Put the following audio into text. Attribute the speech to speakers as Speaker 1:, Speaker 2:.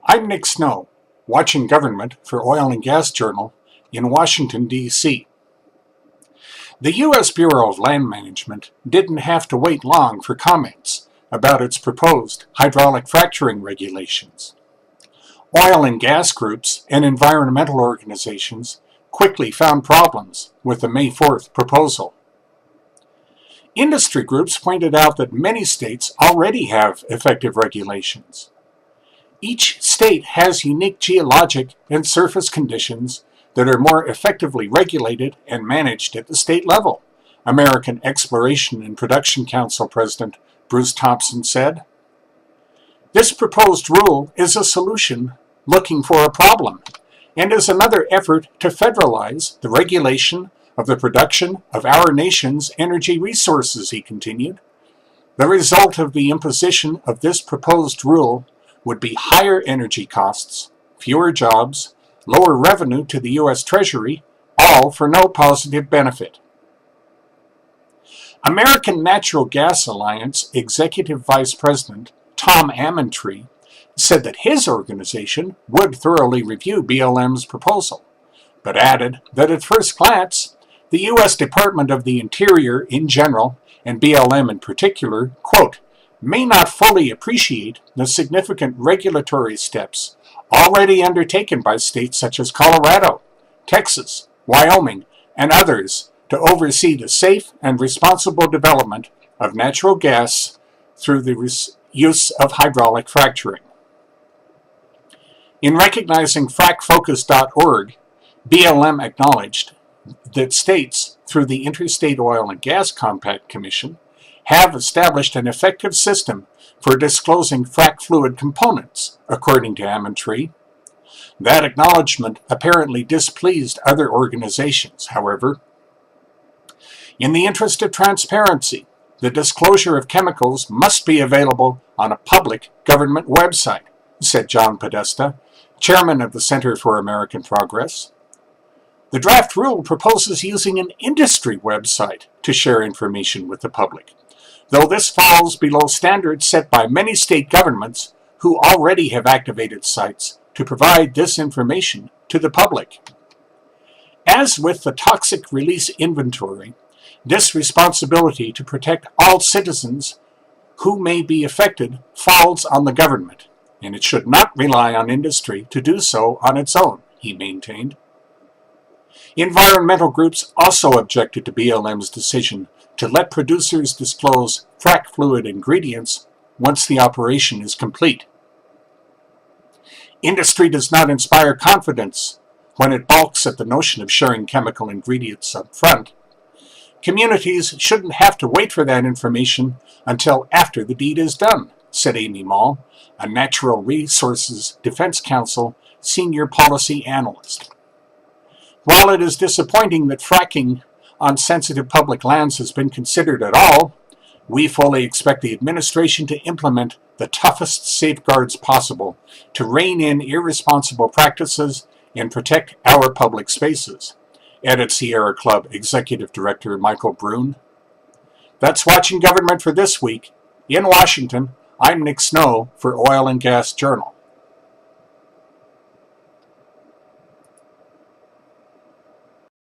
Speaker 1: I'm Nick Snow, watching Government for Oil and Gas Journal in Washington, D.C. The U.S. Bureau of Land Management didn't have to wait long for comments about its proposed hydraulic fracturing regulations. Oil and gas groups and environmental organizations quickly found problems with the May 4th proposal. Industry groups pointed out that many states already have effective regulations. Each state has unique geologic and surface conditions that are more effectively regulated and managed at the state level, American Exploration and Production Council President Bruce Thompson said. This proposed rule is a solution looking for a problem, and is another effort to federalize the regulation of the production of our nation's energy resources, he continued. The result of the imposition of this proposed rule would be higher energy costs, fewer jobs, lower revenue to the U.S. Treasury, all for no positive benefit. American Natural Gas Alliance Executive Vice President Tom Ammontree said that his organization would thoroughly review BLM's proposal, but added that at first glance, the U.S. Department of the Interior in general, and BLM in particular, quote, may not fully appreciate the significant regulatory steps already undertaken by states such as Colorado, Texas, Wyoming, and others to oversee the safe and responsible development of natural gas through the use of hydraulic fracturing. In recognizing fracfocus.org, BLM acknowledged that states, through the Interstate Oil and Gas Compact Commission, have established an effective system for disclosing frac fluid components, according to Ammontree. That acknowledgement apparently displeased other organizations, however. In the interest of transparency, the disclosure of chemicals must be available on a public government website, said John Podesta, chairman of the Center for American Progress. The draft rule proposes using an industry website to share information with the public, though this falls below standards set by many state governments who already have activated sites to provide this information to the public. As with the toxic release inventory, this responsibility to protect all citizens who may be affected falls on the government, and it should not rely on industry to do so on its own, he maintained. Environmental groups also objected to BLM's decision to let producers disclose frac fluid ingredients once the operation is complete. Industry does not inspire confidence when it balks at the notion of sharing chemical ingredients up front. Communities shouldn't have to wait for that information until after the deed is done, said Amy Mall, a Natural Resources Defense Council senior policy analyst. While it is disappointing that fracking on sensitive public lands has been considered at all, we fully expect the administration to implement the toughest safeguards possible to rein in irresponsible practices and protect our public spaces, added Sierra Club Executive Director Michael Brune. That's Watching Government for this week. In Washington, I'm Nick Snow for Oil and Gas Journal.